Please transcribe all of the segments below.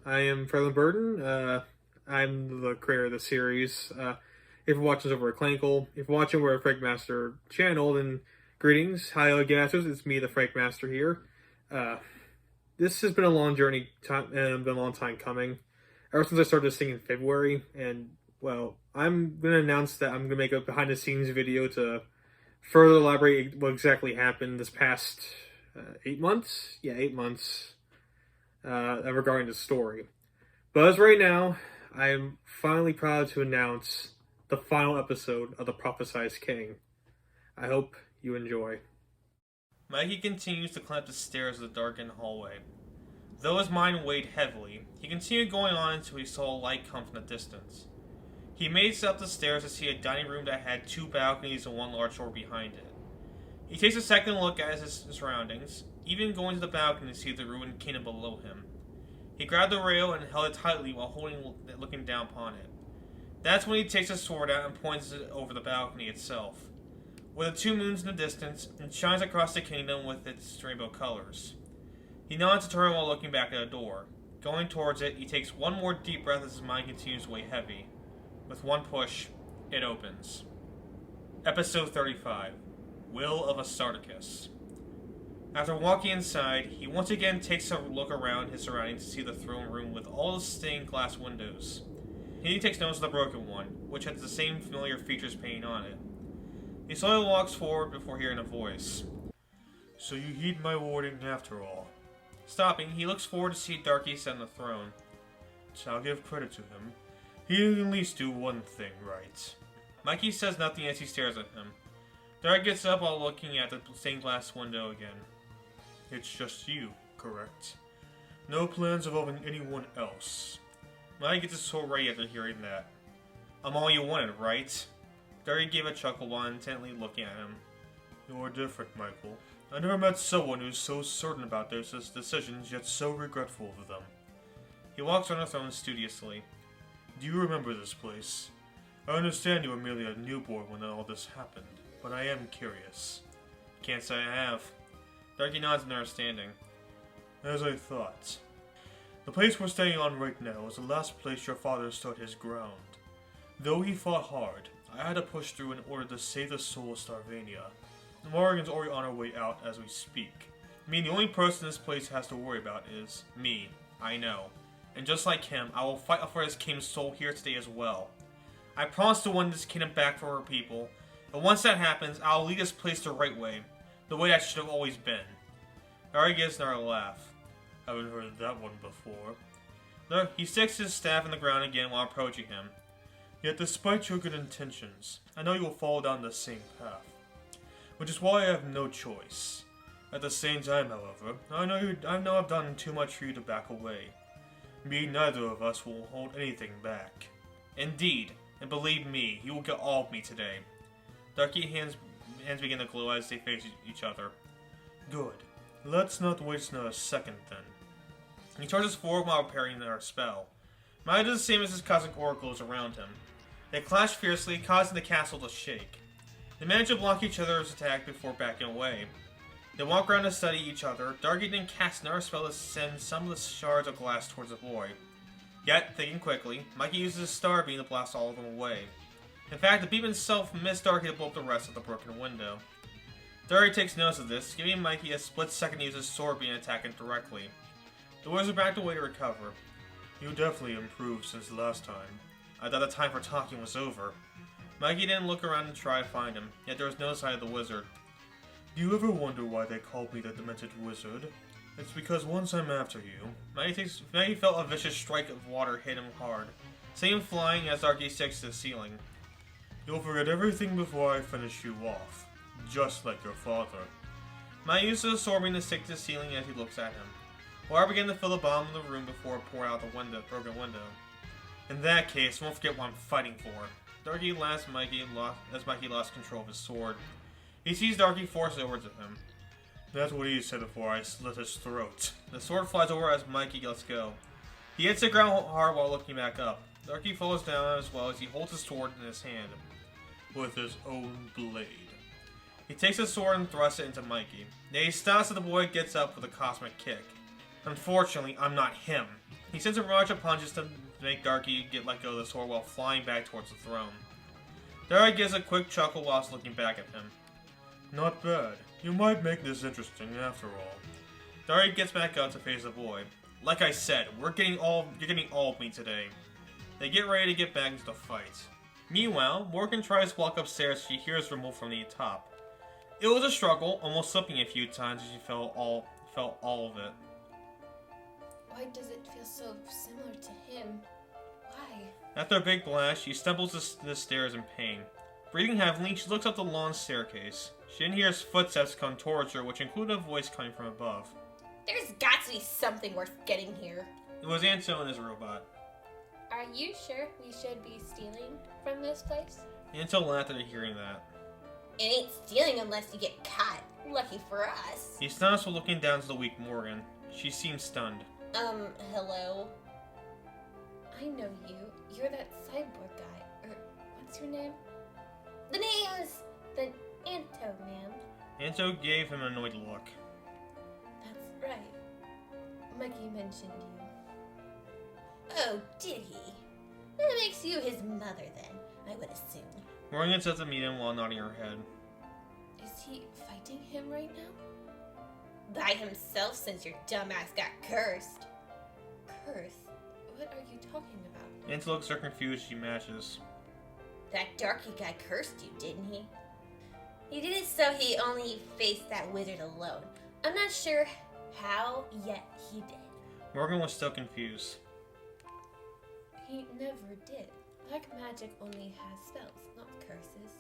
I am Freeland Burden. I'm the creator of the series. If you're watching this over at Clankle, if you're watching over at Frank Master channel, then greetings. Hi, Gassers. It's me, the Frank Master here. Uh, this has been a long journey, and been a long time coming. Ever since I started this thing in February, and well, I'm going to announce that I'm going to make a behind-the-scenes video to further elaborate what exactly happened this past 8 months. Yeah, 8 months. Regarding the story. But as right now, I'm finally proud to announce the final episode of the Prophesied King. I hope you enjoy. Mikey continues to climb up the stairs of the darkened hallway. Though his mind weighed heavily, he continued going on until he saw a light come from the distance. He made it up the stairs to see a dining room that had two balconies and one large door behind it. He takes a second look at his surroundings, even going to the balcony to see the ruined kingdom below him. He grabbed the rail and held it tightly while looking down upon it. That's when he takes his sword out and points it over the balcony itself. With the two moons in the distance, it shines across the kingdom with its rainbow colors. He nods to turn while looking back at the door. Going towards it, he takes one more deep breath as his mind continues to weigh heavy. With one push, it opens. Episode 35. Will of a Stardikust. After walking inside, he once again takes a look around his surroundings to see the throne room with all the stained glass windows. He takes notice of the broken one, which has the same familiar features painted on it. He slowly walks forward before hearing a voice. "So you heed my warning after all." Stopping, he looks forward to see Darky sit on the throne. "I'll give credit to him. He did at least do one thing right." Mikey says nothing as he stares at him. Darky gets up while looking at the stained glass window again. "It's just you, correct? No plans involving anyone else?" Mikey gets his sword ready after hearing that. "I'm all you wanted, right?" Darky gave a chuckle while intently looking at him. "You're different, Michael. I never met someone who's so certain about their decisions, yet so regretful of them." He walks on the throne studiously. "Do you remember this place? I understand you were merely a newborn when all this happened, but I am curious." "Can't say I have." Darky nods in understanding. "As I thought. The place we're standing on right now is the last place your father stood his ground. Though he fought hard, I had to push through in order to save the soul of Starvania. Morrigan's already on our way out as we speak. I mean, the only person this place has to worry about is me. I know. And just like him, I will fight for his king's soul here today as well. I promise to win this kingdom back for our people, and once that happens, I'll lead this place the right way. The way that should have always been." Darky gives another laugh. "Haven't heard that one before." He sticks his staff in the ground again while approaching him. "Yet despite your good intentions, I know you will fall down the same path. Which is why I have no choice. At the same time, however, I know I've done too much for you to back away. Neither of us will hold anything back." "Indeed, and believe me, you will get all of me today." Darky's hands begin to glow as they face each other. "Good. Let's not waste another second then." He charges forward while preparing their spell. Maya does the same as his cosmic oracles around him. They clash fiercely, causing the castle to shake. They manage to block each other's attack before backing away. They walk around to study each other. Darky then casts another spell to send some of the shards of glass towards the boy. Yet, thinking quickly, Mikey uses his star beam to blast all of them away. In fact, the beam itself missed Darky to blow up the rest of the broken window. Darky takes notice of this, giving Mikey a split second to use his sword beam and attack it directly. The wizard backed away to recover. "You definitely improved since last time. I thought the time for talking was over." Mikey didn't look around and try to find him, yet there was no sign of the wizard. "Do you ever wonder why they called me the Demented Wizard? It's because once I'm after you..." Mikey felt a vicious strike of water hit him hard, sending him flying as Darky sticks to the ceiling. "You'll forget everything before I finish you off, just like your father." Mikey uses the sword beam to stick to the ceiling as he looks at him. Water began to fill the bottom of the room before it poured out the broken window. "In that case, won't forget what I'm fighting for." Darky laughs as Mikey lost control of his sword. He sees Darky force it over to him. "That's what he said before I slit his throat." The sword flies over as Mikey lets go. He hits the ground hard while looking back up. Darky falls down as well as he holds his sword in his hand. "With his own blade." He takes his sword and thrusts it into Mikey. Then he stops as the boy gets up with a cosmic kick. "Unfortunately, I'm not him." He sends a barrage of punches to make Darky get let go of the sword while flying back towards the throne. Darky gives a quick chuckle whilst looking back at him. Not bad. You might make this interesting after all. Darky gets back up to face the boy. Like I said, you're getting all of me today. They get ready to get back into the fight. Meanwhile, Morgan tries to walk upstairs as she hears rumble from the top. It was a struggle, almost slipping a few times as she felt all of it. Why does it feel so similar to him? Why? After a big blast, she stumbles the stairs in pain. Breathing heavily, she looks up the long staircase. She then hears footsteps come towards her, which include a voice coming from above. There's got to be something worth getting here. It was Anto and his robot. Are you sure we should be stealing from this place? Anto laughed at hearing that. It ain't stealing unless you get caught. Lucky for us. He stops while looking down to the weak Morgan. She seems stunned. Hello? I know you. You're that cyborg guy. What's your name? The name's the Anto, ma'am. Anto gave him an annoyed look. That's right. Mikey mentioned you. Oh, did he? That makes you his mother, then, I would assume. Morgan says to meet him while nodding her head. Is he fighting him right now? By himself, since your dumbass got cursed. Cursed? What are you talking about? Anto looks so confused she matches. That Darky guy cursed you, didn't he? He did it so he only faced that wizard alone. I'm not sure how, yet he did. Morgan was still confused. He never did. Black magic only has spells, not curses.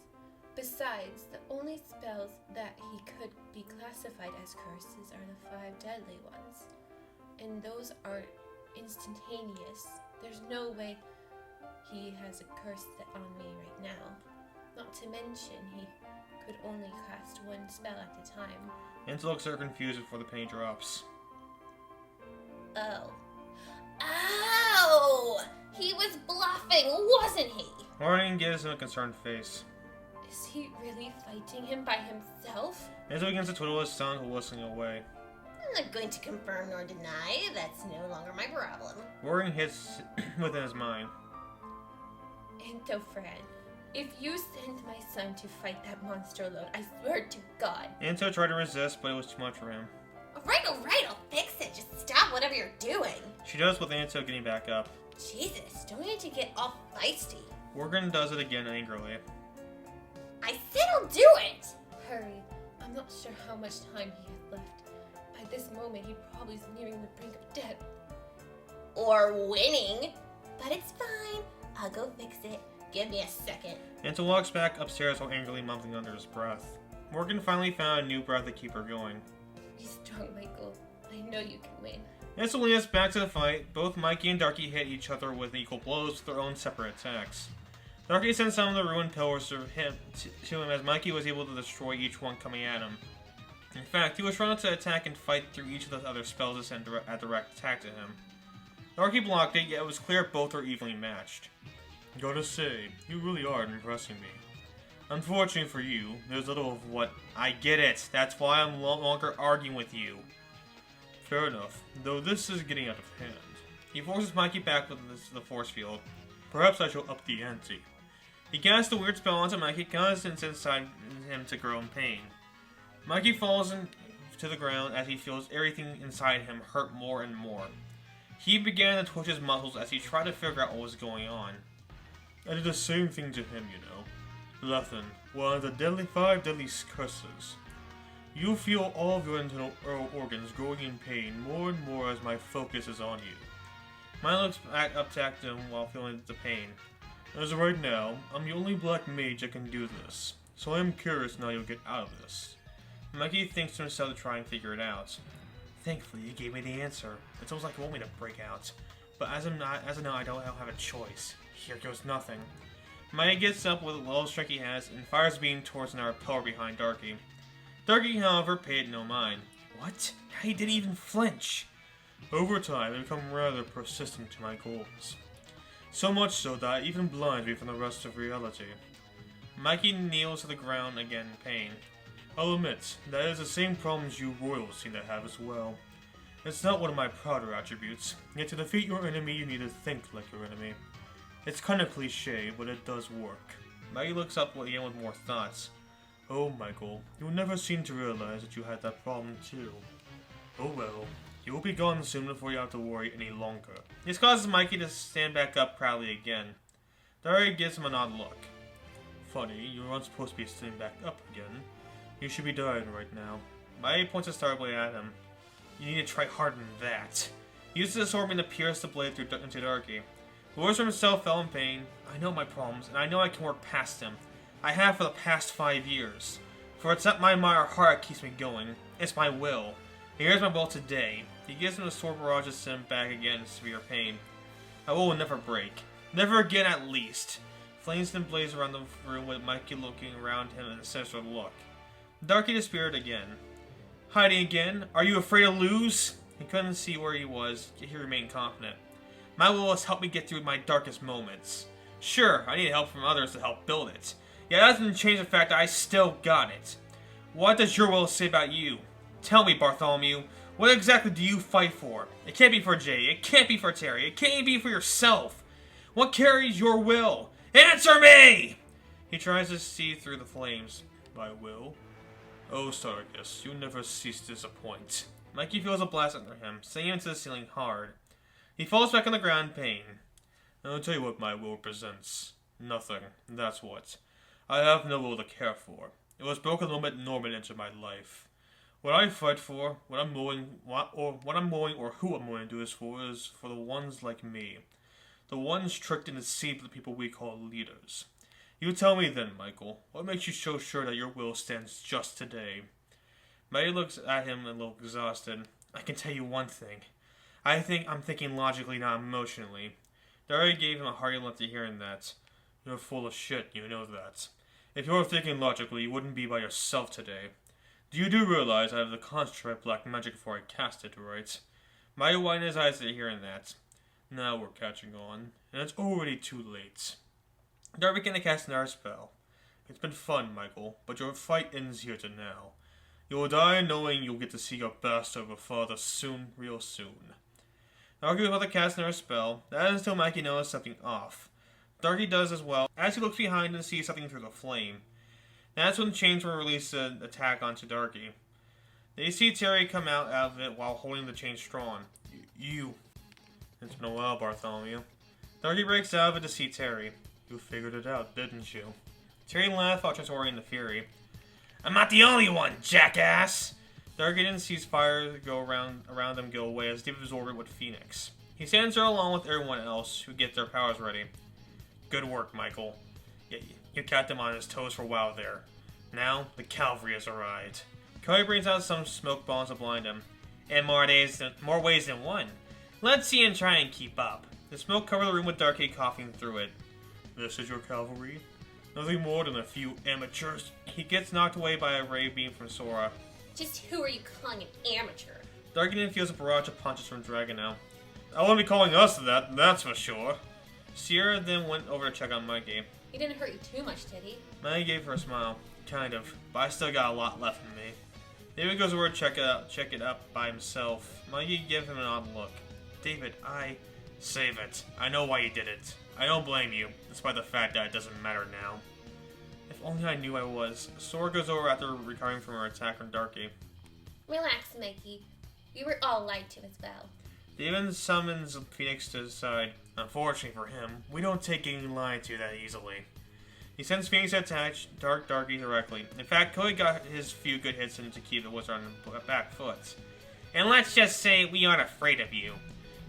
Besides, the only spells that he could be classified as curses are the 5 deadly ones. And those are instantaneous. There's no way he has a curse on me right now. Not to mention, he could only cast 1 spell at a time. Anto looks so confused before the penny drops. Oh. Ow! He was bluffing, wasn't he? Morgan gives him a concerned face. Is he really fighting him by himself? Anto begins to twiddle his thumb while whistling away. I'm not going to confirm nor deny. That's no longer my problem. Morgan hits within his mind. Anto, Fran, if you send my son to fight that monster alone, I swear to God. Anto tried to resist, but it was too much for him. Alright, I'll fix it. Just stop whatever you're doing. She does with Anto getting back up. Jesus, don't need to get all feisty. Morgan does it again angrily. I said I'll do it! Hurry. I'm not sure how much time he has left. By this moment, he probably is nearing the brink of death. Or winning. But it's fine. I'll go fix it. Give me a second. Anto walks back upstairs while angrily mumbling under his breath. Morgan finally found a new breath to keep her going. Be strong, Michael. I know you can win. Anto leads us back to the fight. Both Mikey and Darky hit each other with equal blows with their own separate attacks. Darky sent some of the ruined pillars to him as Mikey was able to destroy each one coming at him. In fact, he was trying to attack and fight through each of the other spells to send a direct attack to him. Darky blocked it, yet it was clear both were evenly matched. Gotta say, you really are impressing me. Unfortunately for you, there's little of what... I get it, that's why I'm no longer arguing with you. Fair enough, though this is getting out of hand. He forces Mikey back with the force field. Perhaps I shall up the ante. He casts a weird spell onto Mikey, causing inside him to grow in pain. Mikey falls to the ground as he feels everything inside him hurt more and more. He began to twitch his muscles as he tried to figure out what was going on. I did the same thing to him, you know. Lethan, one of the 5 deadly curses. You feel all of your internal organs growing in pain more and more as my focus is on you. Mine looks back up to him while feeling the pain. As of right now, I'm the only black mage that can do this, so I am curious now you'll get out of this. Mikey thinks to himself to try and figure it out. Thankfully, you gave me the answer. It's almost like you want me to break out. But as of now, I don't have a choice. Here goes nothing. Mikey gets up with the little strength he has and fires a beam towards another pillar behind Darky. Darky, however, paid no mind. What? He didn't even flinch. Over time, I become rather persistent to my goals. So much so that it even blinds me from the rest of reality. Mikey kneels to the ground again in pain. I'll admit, that is the same problems you royals seem to have as well. It's not one of my prouder attributes, yet to defeat your enemy you need to think like your enemy. It's kind of cliche, but it does work. Maggie looks up again with more thoughts. Oh, Michael, you never seem to realize that you had that problem too. Oh well, you will be gone soon before you have to worry any longer. This causes Mikey to stand back up proudly again. Darky gives him an odd look. Funny, you aren't supposed to be standing back up again. You should be dying right now. Mikey points a star blade at him. You need to try harder than that. He uses the sword to pierce the blade through into Darky. The words from himself fell in pain. I know my problems, and I know I can work past them. I have for the past 5 years. For it's not my mind or heart that keeps me going. It's my will. Here's my will today. He gives him the sword barrage to send him back again in severe pain. My will never break. Never again at least. Flames then blaze around the room with Mikey looking around him in a sinister look. Darky disappeared again. Hiding again? Are you afraid to lose? He couldn't see where he was, yet he remained confident. My will has helped me get through my darkest moments. Sure, I need help from others to help build it. Yet that doesn't change the fact that I still got it. What does your will say about you? Tell me, Bartholomew, what exactly do you fight for? It can't be for Jay, it can't be for Terry, it can't be for yourself. What carries your will? Answer me! He tries to see through the flames. My will? Oh, Stardikust, you never cease to disappoint. Mikey feels a blast under him, sending him to the ceiling hard. He falls back on the ground in pain. I'll tell you what my will represents. Nothing, that's what. I have no will to care for. It was broken the moment Norman entered my life. What I fight for, what I'm willing or who I'm willing to do this for is for the ones like me. The ones tricked and deceived by the people we call leaders. You tell me then, Michael, what makes you so sure that your will stands just today? Maggie looks at him a little exhausted. I can tell you one thing. I'm thinking logically, not emotionally. Darky gave him a hearty laugh to hearing that. You're full of shit, you know that. If you were thinking logically, you wouldn't be by yourself today. You do realize I have the concentrate black magic before I cast it, right? Maggie widened his eyes at hearing that. Now we're catching on, and it's already too late. Darby began to cast another spell. It's been fun, Michael, but your fight ends here to now. You will die knowing you'll get to see your bastard of a father soon, real soon. Darky was about to cast another spell. That is until Mikey noticed something off. Darky does as well, as he looks behind and sees something through the flame. That's when Chains will release an attack onto Darky. They see Terry come out of it while holding the chain strong. You. It's been a while, Bartholomew. Darky breaks out of it to see Terry. You figured it out, didn't you? Terry laughed while transforming into fury. I'm not the only one, jackass! Darky then sees fire go around them go away as deep absorbed with Phoenix. He stands there along with everyone else who get their powers ready. Good work, Michael. You kept him on his toes for a while there. Now, the cavalry has arrived. Cody brings out some smoke bombs to blind him. In more ways than one. Let's see him try and keep up. The smoke covered the room with Darky coughing through it. This is your cavalry? Nothing more than a few amateurs. He gets knocked away by a ray beam from Sora. Just who are you calling an amateur? Darky then feels a barrage of punches from Dragon now. I won't be calling us that, that's for sure. Sierra then went over to check on Mikey. He didn't hurt you too much, did he? Maggie gave her a smile. Kind of, but I still got a lot left in me. David goes over to check it up by himself. Mikey gives him an odd look. David, Save it. I know why you did it. I don't blame you, despite the fact that it doesn't matter now. If only I knew I was. Sora goes over after recovering from her attack from Darky. Relax, Mikey. We were all lied to as well. David summons Phoenix to his side. Unfortunately for him, we don't take getting lied to that easily. He sends Phoenix to attack Darky directly. In fact, Cody got his few good hits in to keep the wizard on the back foot. And let's just say we aren't afraid of you.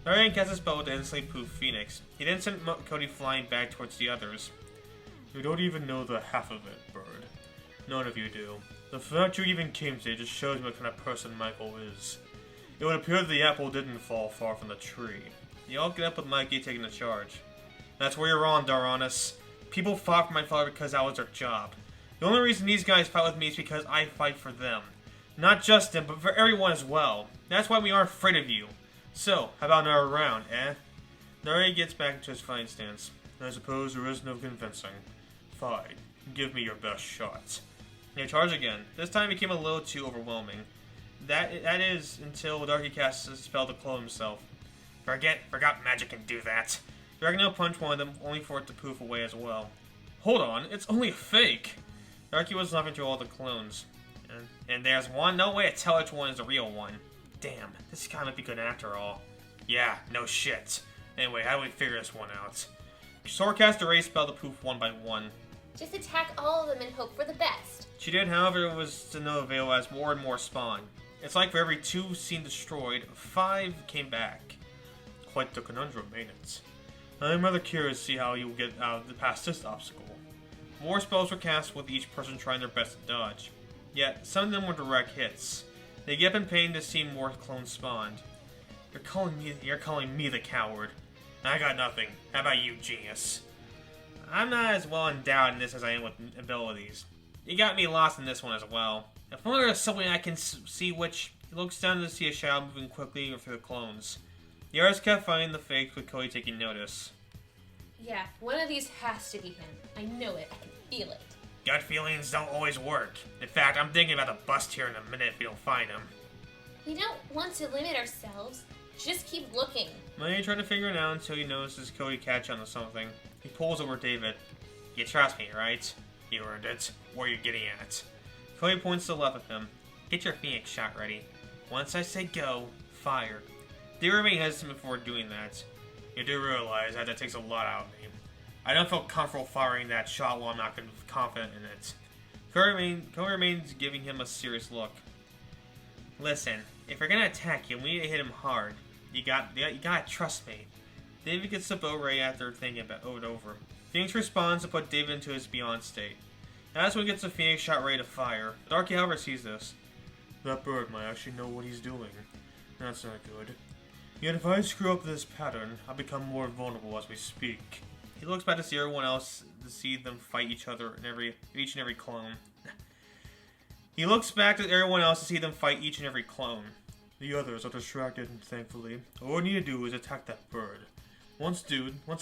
Darky casts his spell to instantly poof Phoenix. He then sent Cody flying back towards the others. You don't even know the half of it, Bird. None of you do. The fact you even came today just shows me what kind of person Michael is. It would appear that the apple didn't fall far from the tree. They all get up with Mikey taking the charge. That's where you're wrong, Daranus. People fought for my father because that was their job. The only reason these guys fight with me is because I fight for them. Not just them, but for everyone as well. That's why we aren't afraid of you. So, how about another round, eh? Nari gets back into his fighting stance. I suppose there is no convincing. Fine. Give me your best shot. They charge again. This time it became a little too overwhelming. That is until Darky casts a spell to clone himself. Forgot magic can do that. Darky now punch one of them, only for it to poof away as well. Hold on, it's only a fake! Darky was laughing through all the clones. And there's one, no way to tell which one is the real one. Damn, this guy might be good after all. Yeah, no shit. Anyway, how do we figure this one out? Sora cast a raise spell to poof one by one. Just attack all of them and hope for the best. She did, however, it was to no avail as more and more spawned. It's like for every 2 seen destroyed, 5 came back. Quite the conundrum, ain't it? I'm rather curious to see how you'll get past this obstacle. More spells were cast with each person trying their best to dodge. Yet, some of them were direct hits. They get up in pain to see more clones spawned. You're calling me the coward. I got nothing. How about you, genius? I'm not as well endowed in this as I am with abilities. You got me lost in this one as well. If only there's something I can see which... He looks down to see a shadow moving quickly through the clones. The artist kept finding the fakes with Cody taking notice. Yeah, one of these has to be him. I know it. I can feel it. Gut feelings don't always work. In fact, I'm thinking about a bust here in a minute if we don't find him. We don't want to limit ourselves. Just keep looking. Mikey tried to figure it out until he notices Cody catch on to something. He pulls over David. You trust me, right? You earned it. Where are you getting at? Cody points to the left of him. Get your Phoenix shot ready. Once I say go, fire. They remain hesitant before doing that. You do realize that takes a lot out of me. I don't feel comfortable firing that shot while I'm not confident in it. Cody remains giving him a serious look. Listen, if you're gonna attack him, we need to hit him hard. You gotta trust me. David gets the bow ready after thinking about it over. Phoenix responds to put David into his beyond state. That's when he gets the Phoenix shot ready to fire. Darky, however, sees this. That bird might actually know what he's doing. That's not good. Yet if I screw up this pattern, I'll become more vulnerable as we speak. He looks back to see everyone else, to see them fight each other in each and every clone. He looks back at everyone else to see them fight each and every clone. The others are distracted, thankfully. All I need to do is attack that bird. Once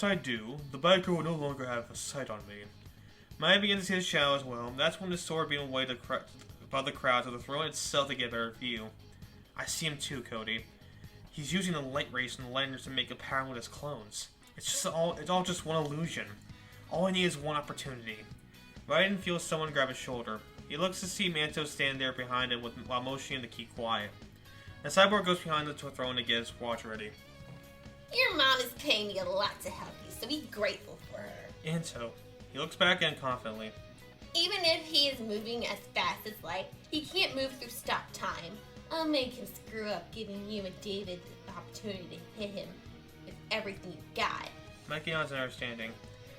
I do, the biker will no longer have a sight on me. Maya begins to see his shadow as well. That's when the sword being away above the crowd to the throne itself to get a better view. I see him too, Cody. He's using the light rays and the lanterns to make a pattern with his clones. It's all just one illusion. All I need is one opportunity. Raiden feels someone grab his shoulder. He looks to see Manto stand there behind him while motioning to keep quiet. The cyborg goes behind the throne to get his watch ready. Your mom is paying me a lot to help you, so be grateful for her. Anto. He looks back at him confidently. Even if he is moving as fast as light, he can't move through stop time. I'll make him screw up, giving you and David the opportunity to hit him with everything you got. Mikey nods in understanding.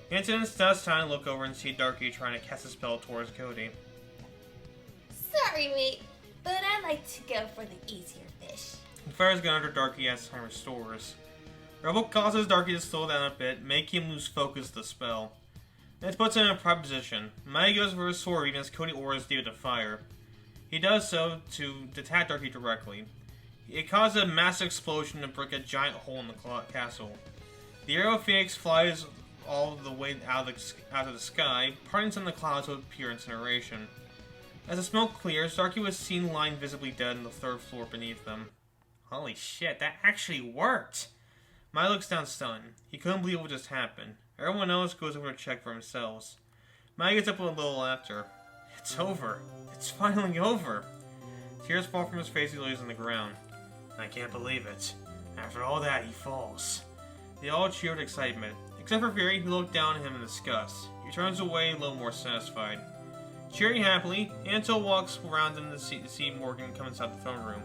Anto does time to look over and see Darky trying to cast a spell towards Cody. Sorry, mate, but I like to go for the easier fish. He fires a gun under Darky as time restores. Rebel causes Darky to slow down a bit, making him lose focus of the spell. This puts him in a prime position. Mikey goes for his sword even as Cody orders David to fire. He does so to attack Darky directly. It causes a massive explosion to break a giant hole in the castle. The arrow of Phoenix flies all the way out of the sky, parting some of the clouds with pure incineration. As the smoke clears, Darky was seen lying visibly dead on the 3rd floor beneath them. Holy shit, that actually worked! Mai looks down stunned. He couldn't believe what just happened. Everyone else goes over to check for themselves. Mai gets up with a little laughter. It's over. It's finally over. Tears fall from his face as he lays on the ground. I can't believe it. After all that, he falls. They all cheer with excitement. Except for Fury, who looked down at him in disgust. He turns away a little more satisfied. Cheering happily, Anto walks around them to see Morgan come inside the throne room.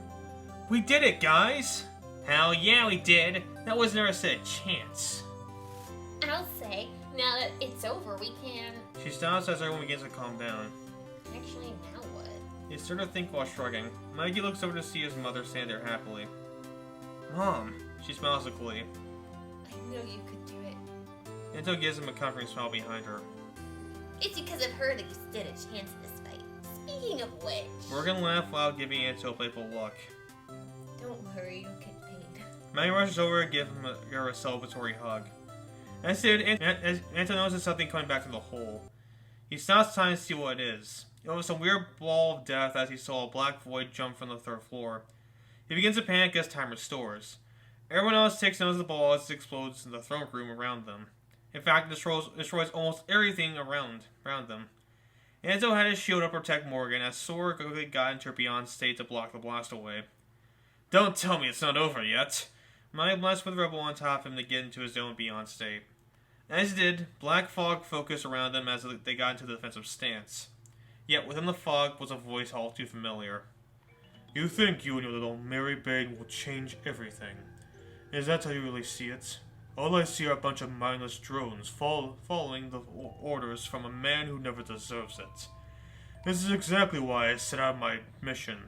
We did it, guys! Hell yeah, we did! That was never said a chance. I'll say, now that it's over, we can... She stops as everyone begins to calm down. Actually, now what? He started to think while shrugging. Mikey looks over to see his mother stand there happily. Mom! She smiles at Glee. I know you could do it. Anto gives him a comforting smile behind her. It's because of her that you stood a chance in this fight. Speaking of which... Morgan laughed while giving Anto a playful look. Don't worry, you'll get paid. Maggie rushes over to give her a celebratory hug. As Anto notices something coming back from the hole. He stops time to see what it is. It was a weird ball of death as he saw a black void jump from the third floor. He begins to panic as time restores. Everyone else takes notice of the ball as it explodes in the throne room around them. In fact, it destroys almost everything around them. Enzo had his shield up to protect Morgan as Sora quickly got into her beyond state to block the blast away. Don't tell me it's not over yet! Mike blessed with Rebel on top of him to get into his own beyond state. As he did, black fog focused around them as they got into the defensive stance. Yet within the fog was a voice all too familiar. You think you and your little Mary Bane will change everything. Is that how you really see it? All I see are a bunch of mindless drones following the orders from a man who never deserves it. This is exactly why I set out my mission.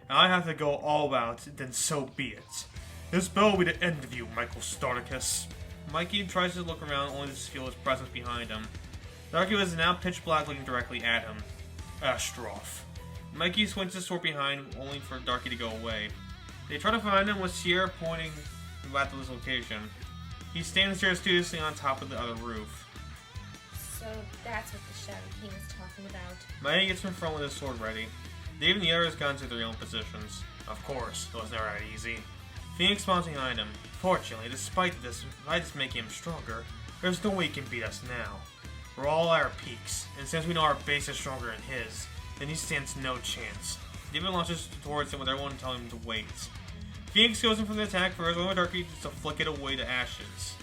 And I have to go all out, then so be it. This spell will be the end of you, Michael Stardikust. Mikey tries to look around only to feel his presence behind him. Darky is now pitch black looking directly at him. Astroth. Mikey swings his sword behind, only for Darky to go away. They try to find him with Sierra pointing at this location. He stands there studiously on top of the other roof. So that's what the Shadow King is talking about. Mikey gets in front with his sword ready. Dave and the others got into their own positions. Of course, it was never that easy. Phoenix spawns behind him. Fortunately, despite this making him stronger, there's no way he can beat us now. We're all at our peaks, and since we know our base is stronger than his, then he stands no chance. David launches towards him with everyone telling him to wait. Phoenix goes in for the attack first, only Darky just to flick it away to ashes.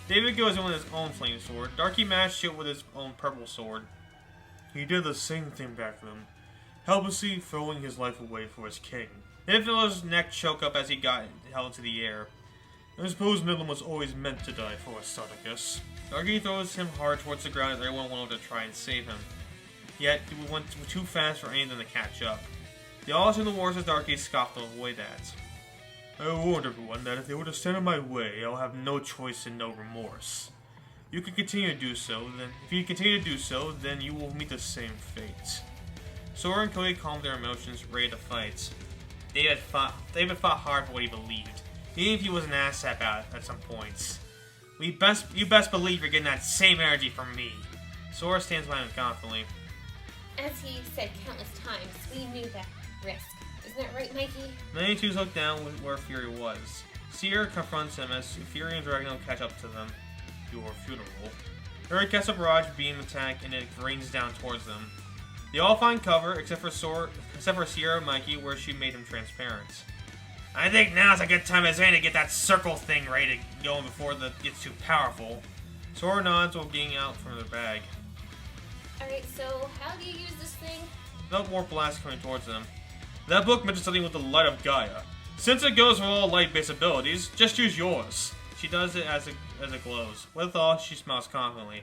David goes in with his own flame sword. Darky matched it with his own purple sword. He did the same thing back then, helplessly throwing his life away for his king. David felt his neck choke up as he got held into the air. I suppose Midland was always meant to die for a Stardikust. Darky throws him hard towards the ground as everyone went over to try and save him. Yet, we went too fast for any of them to catch up. They all assumed the wars as Darky scoffed to avoid that. I warned everyone that if they were to stand in my way, I'll have no choice and no remorse. You can continue to do so, then you will meet the same fate. Sora and Cody calmed their emotions, ready to fight. David fought hard for what he believed, even if he was an asshat at some points. You best believe you're getting that same energy from me. Sora stands behind him confidently. As he said countless times, we knew that risk. Isn't that right, Mikey? 92's looked down where Fury was. Seer confronts him as Fury and Dragon catch up to them. Your funeral. Fury casts a barrage beam attack and it rains down towards them. They all find cover except for Sierra and Mikey, where she made him transparent. I think now's a good time as any to get that circle thing ready to go before it gets too powerful. Sora nods while being out from their bag. Alright, so how do you use this thing? Without more blasts coming towards them. That book mentions something with the light of Gaia. Since it goes for all light-based abilities, just use yours. She does it as it glows. Withal, she smiles confidently.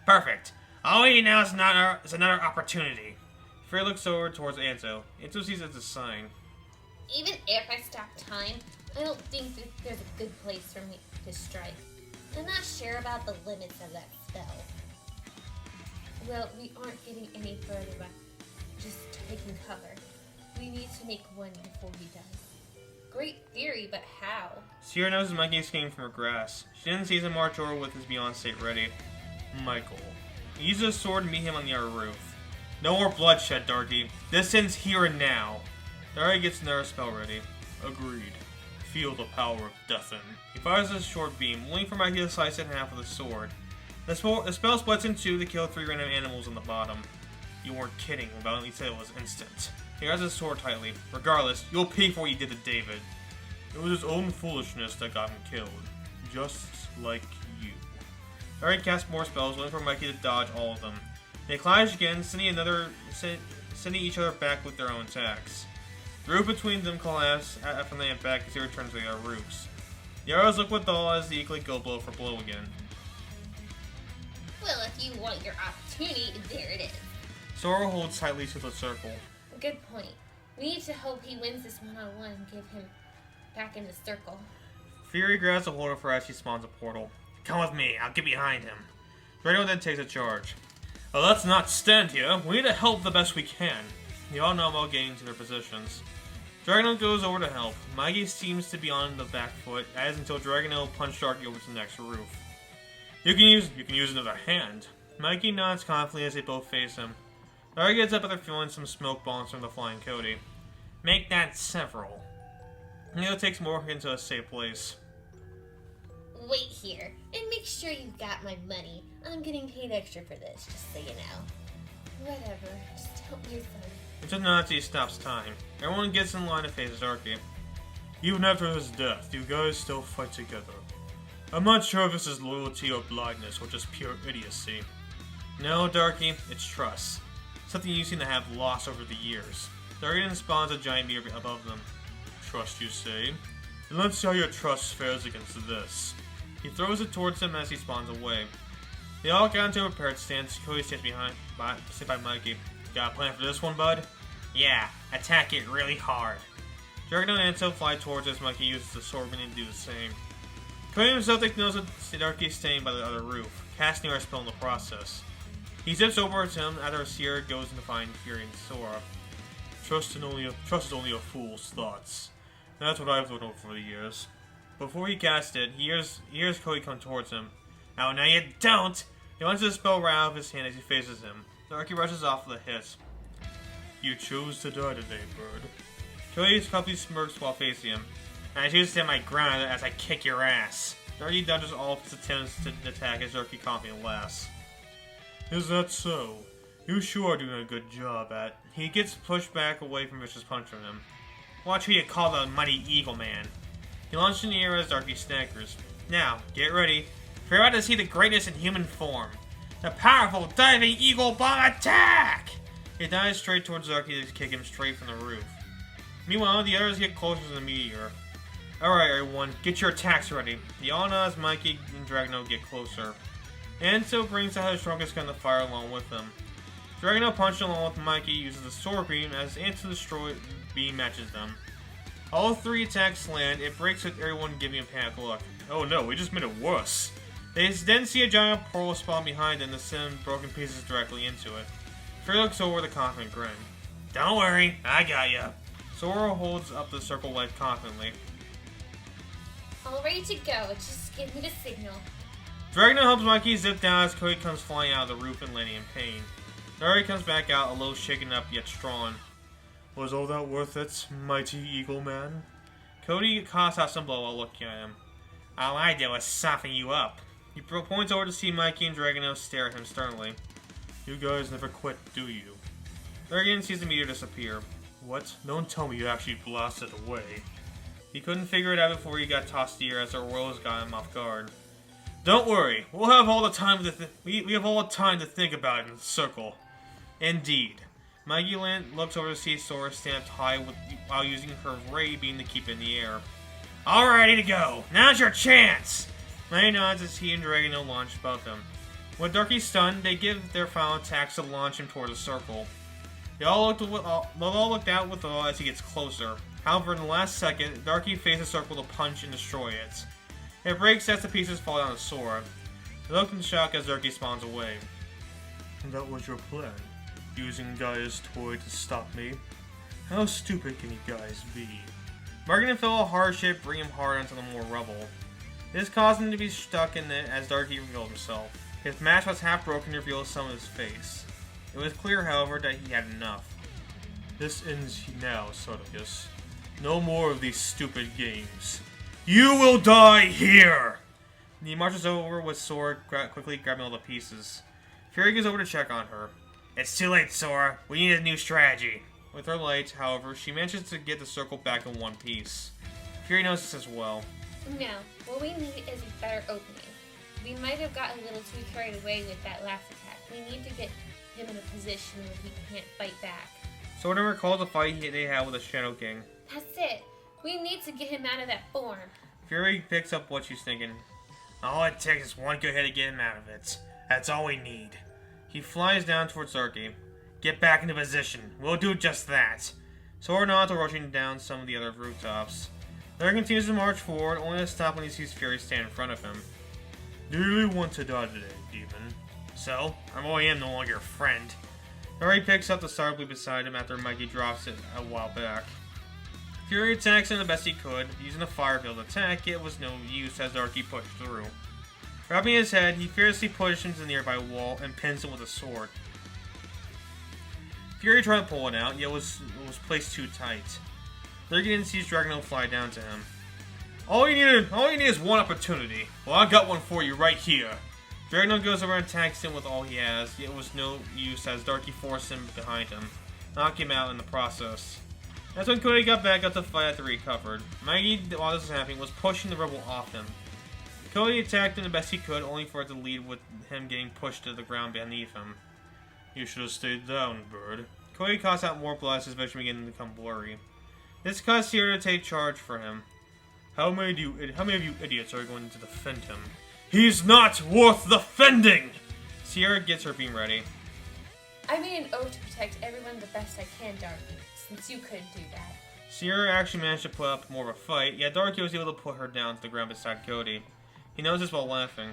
Perfect. All we need now is another opportunity. Fury looks over towards Anzo. Anzo sees it as a sign. Even if I stop time, I don't think that there's a good place for me to strike. I'm not sure about the limits of that spell. Well, we aren't getting any further by just taking cover. We need to make one before he does. Great theory, but how? Sierra knows Mikey escaped from her grasp. She then sees him march over with his Beyond State ready. Michael. He uses his sword to meet him on the outer roof. No more bloodshed, Darky. This ends here and now. Darky gets another spell ready. Agreed. Feel the power of Deathen. He fires his short beam, only for Mikey to slice it in half with his sword. The spell splits in two to kill 3 random animals on the bottom. You weren't kidding about it, said it was instant. He grabs his sword tightly. Regardless, you'll pay for what you did to David. It was his own foolishness that got him killed. Just like you. Darky casts more spells, waiting for Mikey to dodge all of them. They clash again, sending each other back with their own attacks. The roof between them collapses after they get back as they return to their roofs. The arrows look with all as they equally go blow for blow again. Well, if you want your opportunity, there it is. Sora holds tightly to the circle. Good point. We need to hope he wins this one-on-one and give him back in the circle. Fury grabs a hold of her as she spawns a portal. Come with me, I'll get behind him. Drago then takes a charge. Well, let's not stand here. We need to help the best we can. They all know about getting to their positions. Dragonel goes over to help. Mikey seems to be on the back foot, as until Dragonel punches Darky over to the next roof. You can use another hand. Mikey nods confidently as they both face him. Darky gets up after feeling some smoke bombs from the flying Cody. Make that several. Neil takes Morgan into a safe place. Wait here, and make sure you got my money. I'm getting paid extra for this, just so you know. Whatever, just help your son. Until Nazi stops time. Everyone gets in line to face Darky. Even after his death, you guys still fight together. I'm not sure if this is loyalty or blindness or just pure idiocy. No, Darky, it's trust. Something you seem to have lost over the years. Darky then spawns a giant meteor above them. Trust, you say? Then let's see how your trust fares against this. He throws it towards them as he spawns away. They all get into a prepared stance. Cody stands by Mikey. Got a plan for this one, bud? Yeah, attack it really hard. Dragon and Anto fly towards as Mikey uses the sword to do the same. Cody himself ignores Darky staying by the other roof, casting our spell in the process. He zips over to him after Sierra goes to find Fury and Sora. Trust is only a fool's thoughts. That's what I've learned over the years. Before he casts it, he hears Cody come towards him. Oh, no you don't! He launches the spell right out of his hand as he faces him. Darky rushes off with a hiss. You chose to die today, bird. Cody's puppy smirks while facing him. I choose to stand my ground as I kick your ass. Darky dodges all of his attempts to attack as Darky confidently laughs. Is that so? You sure are doing a good job at. He gets pushed back away from vicious punch from him. Watch who you call the mighty Eagle Man. He launches in the air as Darky staggers. Now, get ready. We're about to see the greatest in human form. The powerful diving Eagle Bomb attack! He dives straight towards Darky to kick him straight from the roof. Meanwhile, the others get closer to the meteor. Alright everyone, get your attacks ready. The All-Nas, Mikey, and Dragno get closer. Anto brings out his strongest gun to fire along with them. Dragno punches along with Mikey uses the sword beam as Anto's destroy beam matches them. All three attacks land, it breaks with everyone giving a panic look. Oh no, we just made it worse. They then see a giant portal spawn behind them to send broken pieces directly into it. Fury looks over with a confident grin. Don't worry, I got ya. Sora holds up the circle light confidently. All ready to go, just give me the signal. Dragno helps Mikey zip down as Cody comes flying out of the roof and landing in pain. Darky comes back out, a little shaken up yet strong. Was all that worth it, mighty Eagle Man? Cody coughs out some blood while looking at him. All I did was soften you up. He points over to see Mikey and Dragno stare at him sternly. You guys never quit, do you? Darky sees the meteor disappear. What? Don't tell me you actually blasted away. He couldn't figure it out before he got tossed here as our royals got him off guard. Don't worry, we'll have all the time we have all the time to think about it in the circle. Indeed. Mikey looks over to see Sora stand up high while using her ray beam to keep in the air. All ready to go. Now's your chance. Mikey nods as he and Dragno launch above him. With Darky stunned, they give their final attacks to launch him toward the circle. They all looked out with awe as he gets closer. However, in the last second, Darky faces the circle to punch and destroy it. It breaks as the pieces fall down to Sora. They look in shock as Darky spawns away. And that was your plan? Using Gaia's toy to stop me? How stupid can you guys be? Markin fell a hard shape, bring him hard onto the more rubble. This caused him to be stuck in it as Darky revealed himself. His mask was half broken and revealed some of his face. It was clear, however, that he had enough. This ends now, Stardikust. No more of these stupid games. You will die here! He marches over with sword, quickly grabbing all the pieces. Fury goes over to check on her. It's too late, Sora. We need a new strategy. With her light, however, she manages to get the circle back in one piece. Fury knows this as well. No, what we need is a better opening. We might have gotten a little too carried away with that last attack. We need to get him in a position where he can't fight back. Sora recalls the fight they had with the Shadow King. That's it. We need to get him out of that form. Fury picks up what she's thinking. All it takes is one good hit to get him out of it. That's all we need. He flies down towards Darky. Get back into position. We'll do just that. Sora nods while rushing down some of the other rooftops. Darky continues to march forward, only to stop when he sees Fury stand in front of him. Do you really want to die today, Demon? So? I really am no longer your friend. Darky picks up the Star Blue beside him after Mikey drops it a while back. Fury attacks him the best he could. Using a fire field attack, it was no use as Darky pushed through. Grabbing his head, he fiercely pushes him to the nearby wall and pins him with a sword. Fury tried to pull it out, yet it was placed too tight. Darky sees Dragonel fly down to him. All you need is one opportunity. Well, I got one for you right here. Dragonel goes over and attacks him with all he has, yet it was no use as Darky forced him behind him, knocking him out in the process. That's when Cody got back up to fight after he recovered. Mikey, while this was happening, was pushing the rebel off him. Cody attacked him the best he could, only for it to lead with him getting pushed to the ground beneath him. You should have stayed down, bird. Cody coughs out more blood as his vision began to become blurry. This caused Sierra to take charge for him. How many of you idiots are going to defend him? He's not worth defending! Sierra gets her beam ready. I made an oath to protect everyone the best I can, Darky, since you couldn't do that. Sierra actually managed to put up more of a fight, yet Darky was able to put her down to the ground beside Cody. He knows this while laughing.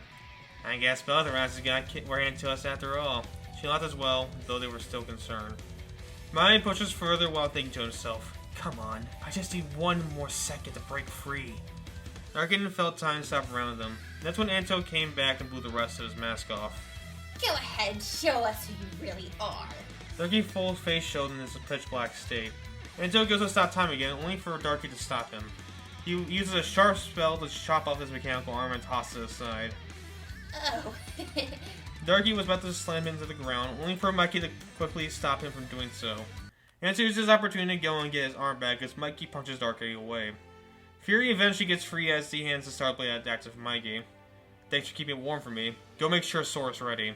I guess both our asses got ran to us after all. She laughed as well, though they were still concerned. Miley pushes further while thinking to himself, come on, I just need one more second to break free. Darkin felt time to stop around them. That's when Anto came back and blew the rest of his mask off. Go ahead, show us who you really are. Darky's full face showed in his pitch black state. Anto goes to stop time again, only for Darky to stop him. He uses a sharp spell to chop off his mechanical arm and toss it aside. Oh. Darky was about to slam into the ground, only for Mikey to quickly stop him from doing so. Anto uses his opportunity to go and get his arm back as Mikey punches Darky away. Fury eventually gets free as he hands the Star Blade at active Mikey. Thanks for keeping it warm for me. Go make sure Sora's ready.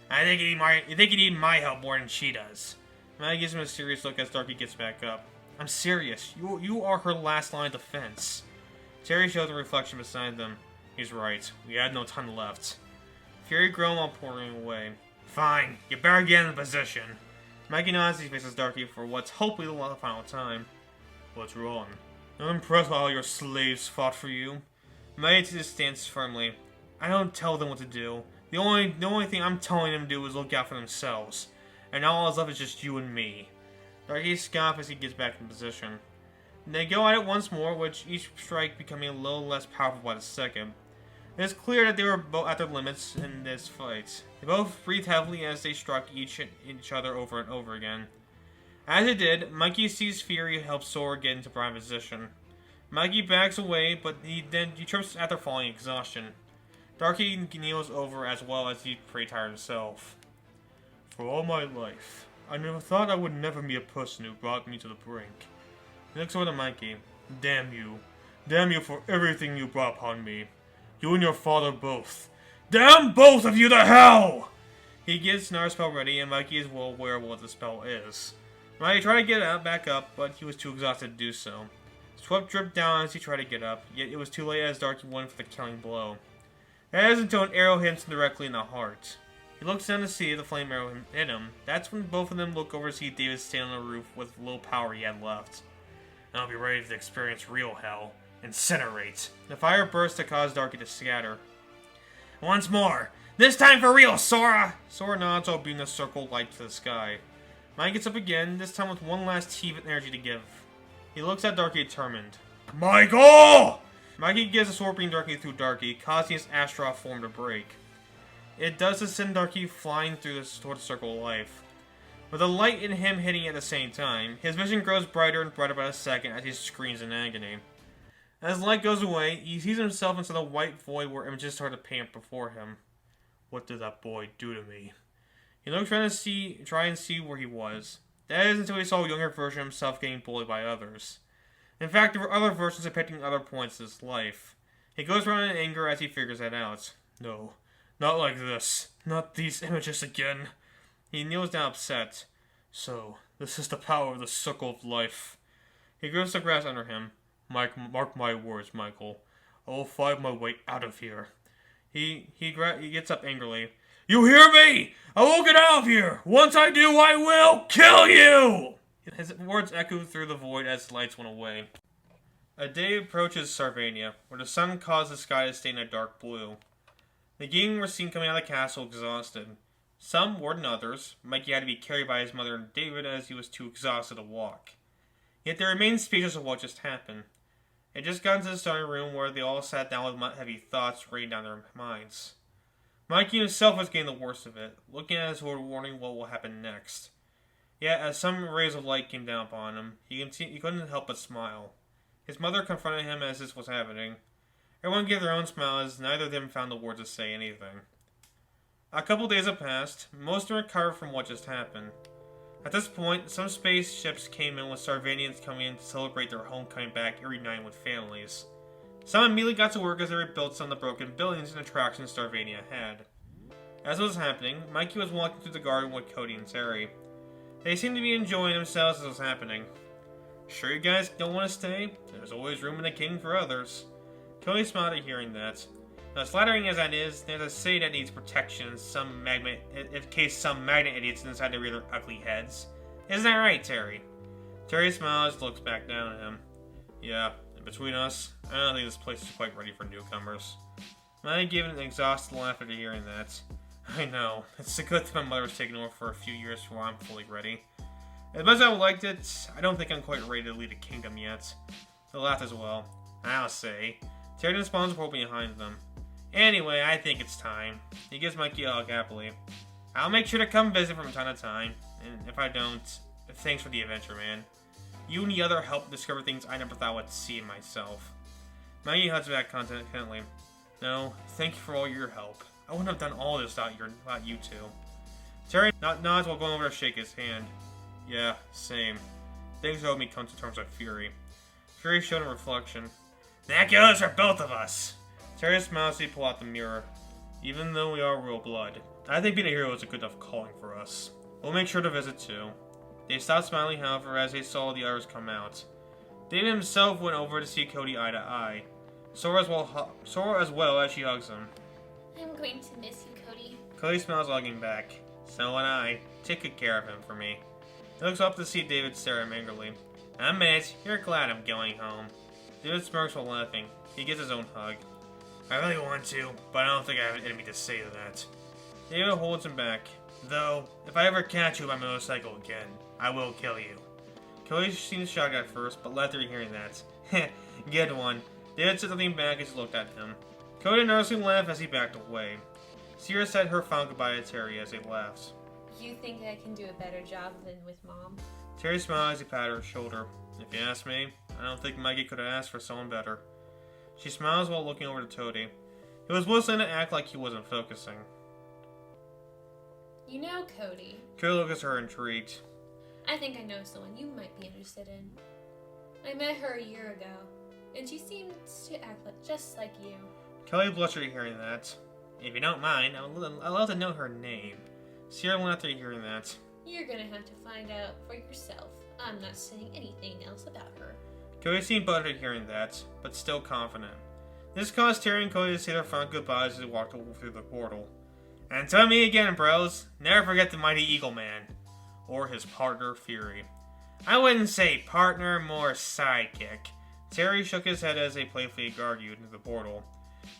I think you need my help more than she does. Mikey gives him a serious look as Darky gets back up. I'm serious. You are her last line of defense. Terry shows the reflection beside them. He's right. We had no time left. Fury groaned while pouring away. Fine. You better get in position. Mikey nods as he faces Darky for what's hopefully the final time. What's wrong? I'm impressed by how your slaves fought for you. Mikey takes his stance firmly. I don't tell them what to do. The only thing I'm telling them to do is look out for themselves. And now all that's left is just you and me. Darky scoffs as he gets back in position. They go at it once more, with each strike becoming a little less powerful by the second. It is clear that they were both at their limits in this fight. They both breathed heavily as they struck each other over and over again. As it did, Mikey sees Fury help Sora get into prime position. Mikey backs away, but he trips after falling in exhaustion. Darky kneels over as well as he's pretty tired himself. For all my life, I never thought I would never meet a person who brought me to the brink. He looks over to Mikey. Damn you. Damn you for everything you brought upon me. You and your father both. Damn both of you to hell! He gets Snar's spell ready, and Mikey is well aware of what the spell is. Mikey tried to get back up, but he was too exhausted to do so. Sweat dripped down as he tried to get up, yet it was too late as Darky went for the killing blow. That is until an arrow hits him directly in the heart. He looks down to see the flame arrow hit him. That's when both of them look over to see David stand on the roof with the little power he had left. I'll be ready to experience real hell. Incinerate. The fire bursts to cause Darky to scatter. Once more! This time for real, Sora! Sora nods while beaming a circle light to the sky. Mike gets up again, this time with one last heave of energy to give. He looks at Darky determined. Michael! Mikey gives a sword beam directly through Darky, causing his Astaroth form to break. It does to send Darky flying toward the circle of life. With the light in him hitting at the same time, his vision grows brighter and brighter by the second as he screams in agony. As the light goes away, he sees himself inside the white void where images start to paint before him. What did that boy do to me? He looks around to try and see where he was. That is until he saw a younger version of himself getting bullied by others. In fact, there were other versions depicting other points in his life. He goes around in anger as he figures that out. No, not like this. Not these images again. He kneels down upset. So, this is the power of the circle of life. He grips the grass under him. Mark my words, Michael. I will fight my way out of here. He gets up angrily. You hear me? I will get out of here! Once I do, I will kill you! His words echo through the void as the lights went away. A day approaches Sarvania, where the sun caused the sky to stain a dark blue. The gang were seen coming out of the castle exhausted. Some more than others. Mikey had to be carried by his mother and David as he was too exhausted to walk. Yet they remained speechless of what just happened. It just got into the study room where they all sat down with heavy thoughts raining down their minds. Mikey himself was getting the worst of it, looking at his sword, wondering what will happen next. Yet, as some rays of light came down upon him, he couldn't help but smile. His mother confronted him as this was happening. Everyone gave their own smile as neither of them found the words to say anything. A couple days have passed. Most of them recovered from what just happened. At this point, some spaceships came in with Sarvanians coming in to celebrate their homecoming back and reuniting with families. Some immediately got to work as they rebuilt some of the broken buildings and attractions Sarvania had. As it was happening, Mikey was walking through the garden with Cody and Terry. They seemed to be enjoying themselves as it was happening. Sure you guys don't want to stay? There's always room in the king for others. Cody smiled at hearing that. Now, as flattering as that is, there's a city that needs protection in case some magnet idiots decide to rear their ugly heads. Isn't that right, Terry? Terry smiles and looks back down at him. Yeah, and between us, I don't think this place is quite ready for newcomers. Maggie gave an exhausted laugh after hearing that. I know. It's a good thing my mother's taken over for a few years before I'm fully ready. As much as I would like it, I don't think I'm quite ready to lead a kingdom yet. They laughed as well. I'll say. Terry and Spawns were behind them. Anyway, I think it's time. He gives Mikey a hug happily. I'll make sure to come visit from time to time. And if I don't, thanks for the adventure, man. You and the other helped discover things I never thought I would see in myself. Mikey hugs back contentedly. No, thank you for all your help. I wouldn't have done all this without you two. Terry nods while going over to shake his hand. Yeah, same. Things helped me come to terms with Fury. Fury showed in reflection. That goes for both of us! Terry smiles as he pulls out the mirror. Even though we are real blood, I think being a hero is a good enough calling for us. We'll make sure to visit too. They stopped smiling, however, as they saw the others come out. David himself went over to see Cody eye to eye. Sora as well as she hugs him. I'm going to miss you, Cody. Cody smiles, hugging back. So would I. Take good care of him for me. He looks up to see David stare at him angrily. A minute, you're glad I'm going home. David smirks while laughing. He gets his own hug. I really want to, but I don't think I have an enemy to say to that. David holds him back. Though, if I ever catch you on my motorcycle again, I will kill you. Cody seems shocked at first, but laughed at hearing that. Heh, good one. David said something back as he looked at him. Cody nervously laughed as he backed away. Sierra said her final goodbye to Terry as they laughed. You think I can do a better job than with Mom? Terry smiled as he patted her shoulder. If you ask me, I don't think Mikey could have asked for someone better. She smiles while looking over to Toady. He was whistling to act like he wasn't focusing. You know Cody. Cody looked at her intrigued. I think I know someone you might be interested in. I met her a year ago, and she seemed to act just like you. Kelly blushed at hearing that. If you don't mind, I'd love to know her name. Sierra laughed at hearing that. You're gonna have to find out for yourself. I'm not saying anything else about her. Cody seemed buttered at hearing that, but still confident. This caused Terry and Cody to say their final goodbyes as they walked through the portal. And tell me again, bros, never forget the mighty Eagle Man. Or his partner, Fury. I wouldn't say partner, more sidekick. Terry shook his head as they playfully argued into the portal.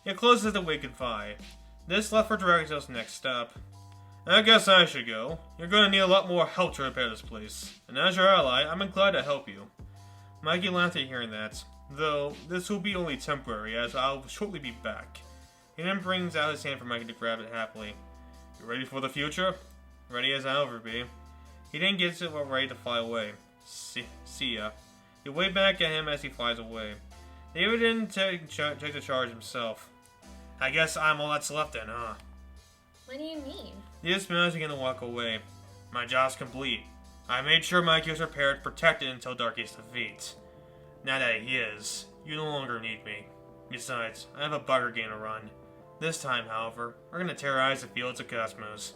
It closed as the wave goodbye. This left for Dragontail's next stop. I guess I should go. You're going to need a lot more help to repair this place. And as your ally, I'm glad to help you. Mikey laughed at hearing that. Though, this will be only temporary, as I'll shortly be back. He then brings out his hand for Mikey to grab it happily. You ready for the future? Ready as I'll ever be. He then gets it while ready to fly away. See ya. He waved back at him as he flies away. David didn't take the charge himself. I guess I'm all that's left then, huh? What do you mean? David smiles and began to walk away. My job's complete. I made sure Mikey was prepared, protected until Darky's defeat. Now that he is, you no longer need me. Besides, I have a bugger game to run. This time, however, we're going to terrorize the fields of Cosmos.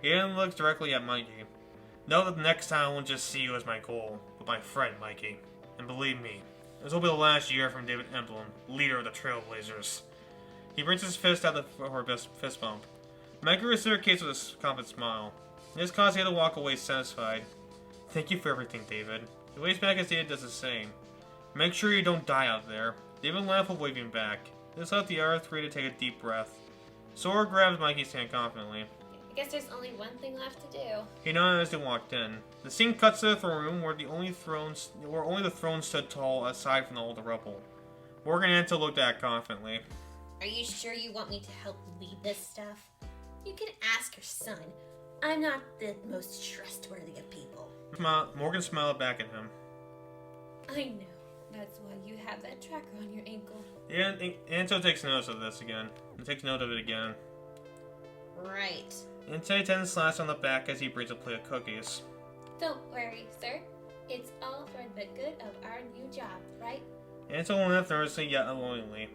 He then looks directly at Mikey. Know that the next time I won't just see you as my goal, but my friend Mikey. And believe me, this will be the last year from David Emblem, leader of the Trailblazers. He brings his fist out for a best fist bump. Mikey reciprocates with a confident smile. This caused him to walk away satisfied. Thank you for everything, David. He waves back as David does the same. Make sure you don't die out there. David laughed while waving back. This left the other three to take a deep breath. Sora grabs Mikey's hand confidently. I guess there's only one thing left to do. He nodded as they walked in. The scene cuts to the throne room where only the throne stood tall aside from all the rubble. Morgan and Anta looked at confidently. Are you sure you want me to help lead this stuff? You can ask your son. I'm not the most trustworthy of people. Morgan smiled back at him. I know. That's why you have that tracker on your ankle. Yeah, Anto takes notice of this again. And takes note of it again. Right. Inte then slaps on the back as he brings a plate of cookies. Don't worry, sir. It's all for the good of our new job, right? Anto laughed nervously yet unwillingly.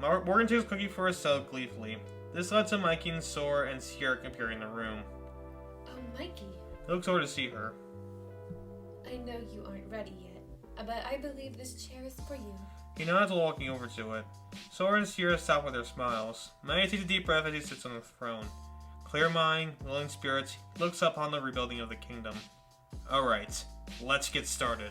Morgan takes a cookie for herself gleefully. This led to Mikey and Sora and Sierra appearing in the room. Oh, Mikey. He looks over to see her. I know you aren't ready yet, but I believe this chair is for you. He nods while walking over to it. Sora and Sierra stop with their smiles. Mikey takes a deep breath as he sits on the throne. Clear mind, willing spirits, he looks up on the rebuilding of the kingdom. Alright, let's get started.